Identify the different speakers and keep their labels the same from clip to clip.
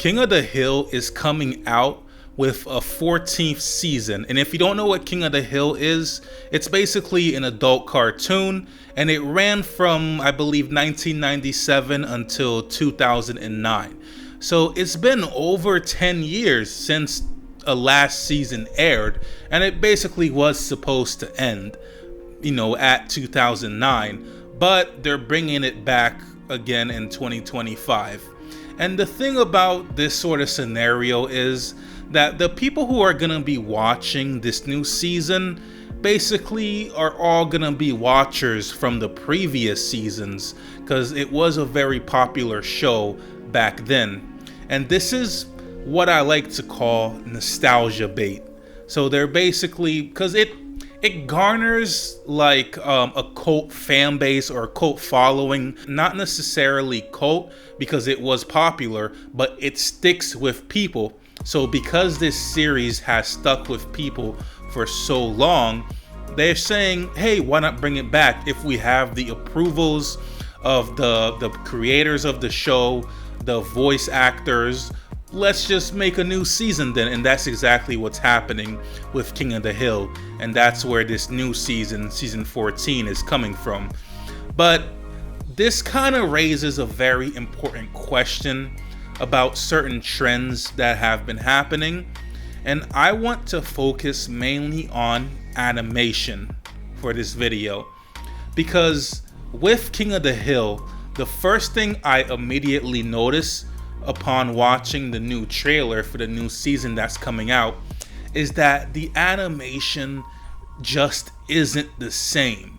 Speaker 1: King of the Hill is coming out with a 14th season. And if you don't know what King of the Hill is, it's basically an adult cartoon, and it ran from, I believe, 1997 until 2009. So it's been over 10 years since a last season aired, and it basically was supposed to end, at 2009, but they're bringing it back again in 2025. And the thing about this sort of scenario is that the people who are going to be watching this new season basically are all going to be watchers from the previous seasons, because it was a very popular show back then. And this is what I like to call nostalgia bait. So they're basically, because it garners like a cult fan base or a cult following, not necessarily cult because it was popular, but it sticks with people. So because this series has stuck with people for so long, they're saying, hey, why not bring it back if we have the approvals of the creators of the show, the voice actors. Let's just make a new season then. And that's exactly what's happening with King of the Hill. And that's where this new season 14, is coming from. But this kind of raises a very important question about certain trends that have been happening. And I want to focus mainly on animation for this video. Because with King of the Hill, the first thing I immediately noticed upon watching the new trailer for the new season that's coming out is that the animation just isn't the same.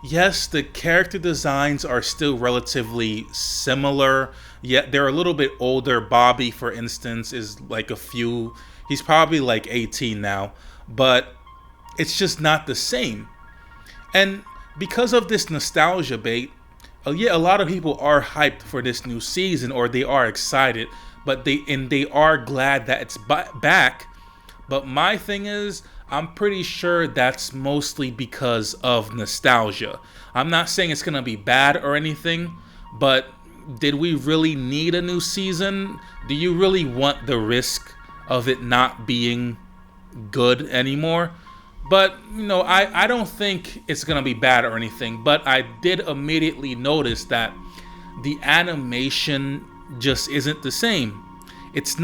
Speaker 1: Yes, the character designs are still relatively similar, yet they're a little bit older. Bobby, for instance, is like he's probably like 18 now, but it's just not the same. And because of this nostalgia bait, a lot of people are hyped for this new season, or they are excited, but they are glad that it's back. But my thing is, I'm pretty sure that's mostly because of nostalgia. I'm not saying it's gonna be bad or anything, but did we really need a new season? Do you really want the risk of it not being good anymore? But, I don't think it's going to be bad or anything. But I did immediately notice that the animation just isn't the same. It's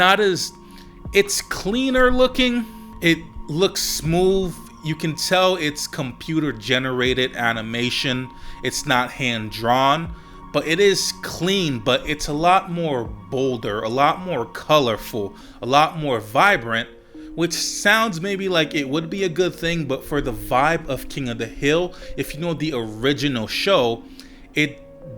Speaker 1: cleaner looking. It looks smooth. You can tell it's computer generated animation. It's not hand drawn. But it is clean, but it's a lot more bolder, a lot more colorful, a lot more vibrant. Which sounds maybe like it would be a good thing, but for the vibe of King of the Hill, if you know the original show,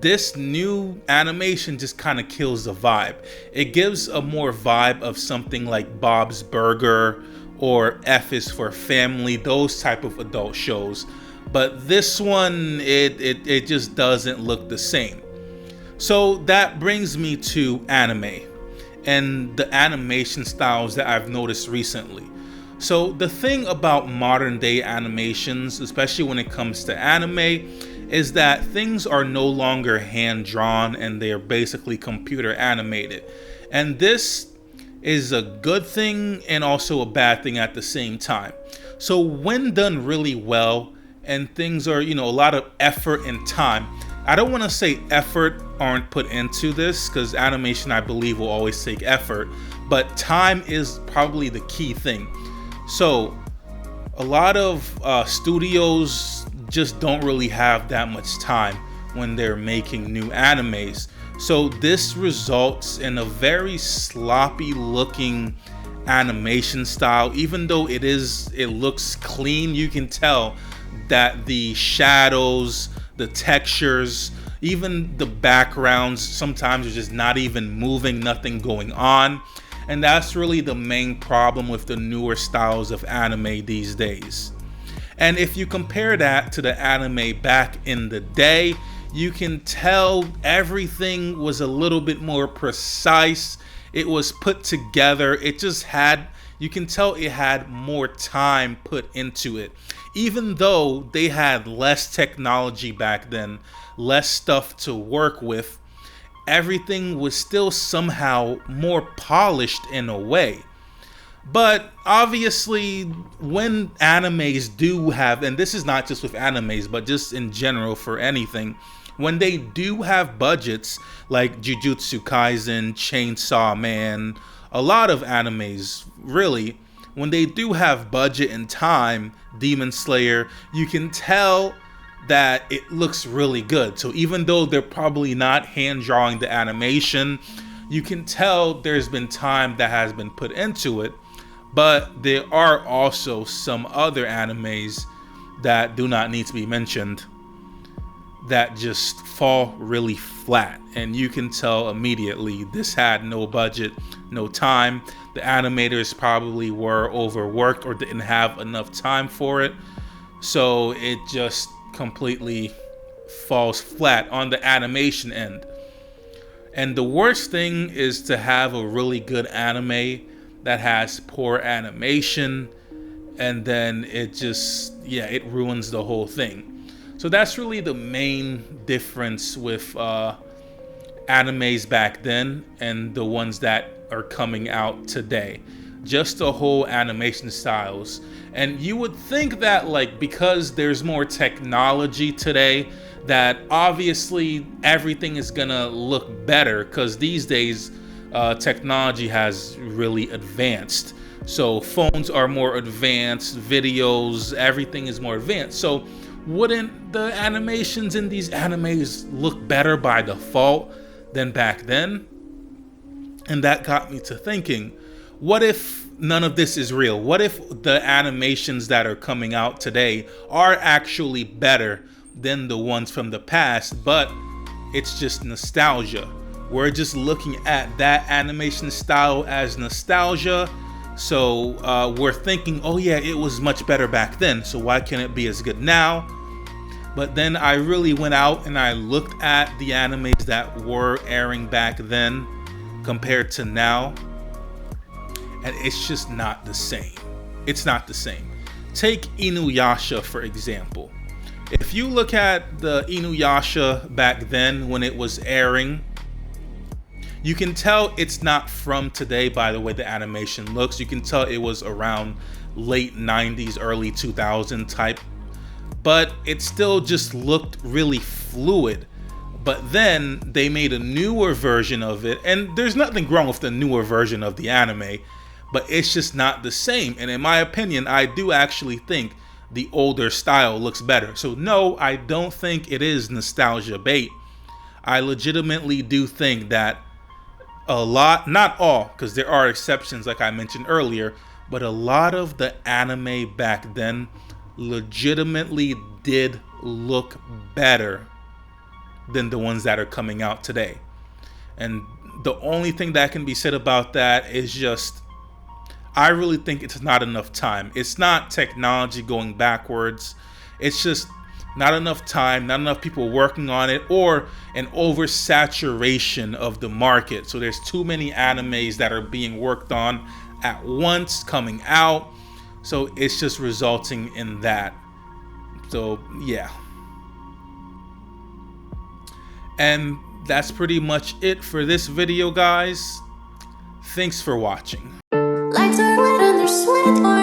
Speaker 1: this new animation just kind of kills the vibe. It gives a more vibe of something like Bob's Burger or F is for Family, those type of adult shows. But this one, it just doesn't look the same. So that brings me to anime and the animation styles that I've noticed recently. So the thing about modern day animations, especially when it comes to anime, is that things are no longer hand drawn and they are basically computer animated. And this is a good thing and also a bad thing at the same time. So when done really well and things are, a lot of effort and time, I don't want to say effort aren't put into this, because animation, I believe, will always take effort, but time is probably the key thing. So a lot of studios just don't really have that much time when they're making new animes. So this results in a very sloppy looking animation style. Even though it looks clean, you can tell that the shadows, the textures, even the backgrounds sometimes are just not even moving, nothing going on. And that's really the main problem with the newer styles of anime these days. And if you compare that to the anime back in the day, you can tell everything was a little bit more precise. It was put together. You can tell it had more time put into it. Even though they had less technology back then, less stuff to work with, everything was still somehow more polished in a way. But obviously, when animes do have, and this is not just with animes, but just in general for anything, when they do have budgets like Jujutsu Kaisen, Chainsaw Man, a lot of animes, really, when they do have budget and time, Demon Slayer, you can tell that it looks really good. So even though they're probably not hand drawing the animation, you can tell there's been time that has been put into it. But there are also some other animes that do not need to be mentioned that just fall really flat, and you can tell immediately this had no budget, no time. The animators probably were overworked or didn't have enough time for it, so it just completely falls flat on the animation end. And the worst thing is to have a really good anime that has poor animation, and then it just, yeah, it ruins the whole thing. So that's really the main difference with animes back then and the ones that are coming out today. Just the whole animation styles. And you would think that, like, because there's more technology today, that obviously everything is gonna look better, because these days technology has really advanced. So phones are more advanced, videos, everything is more advanced. So wouldn't the animations in these animes look better by default than back then? And that got me to thinking, what if none of this is real? What if the animations that are coming out today are actually better than the ones from the past, but it's just nostalgia? We're just looking at that animation style as nostalgia. So we're thinking, oh yeah, it was much better back then, so why can't it be as good now? But then I really went out and I looked at the animes that were airing back then compared to now, and it's just not the same. It's not the same. Take Inuyasha, for example. If you look at the Inuyasha back then when it was airing, you can tell it's not from today by the way the animation looks. You can tell it was around late 90s, early 2000 type, but it still just looked really fluid. But then they made a newer version of it, and there's nothing wrong with the newer version of the anime, but it's just not the same. And in my opinion, I do actually think the older style looks better. So no, I don't think it is nostalgia bait. I legitimately do think that a lot, not all, because there are exceptions like I mentioned earlier, but a lot of the anime back then legitimately did look better than the ones that are coming out today. And the only thing that can be said about that is just, I really think it's not enough time. It's not technology going backwards. It's just not enough time, not enough people working on it, or an oversaturation of the market. So there's too many animes that are being worked on at once coming out. So it's just resulting in that. So yeah. And that's pretty much it for this video, guys. Thanks for watching. Lights are lit and they're sweet.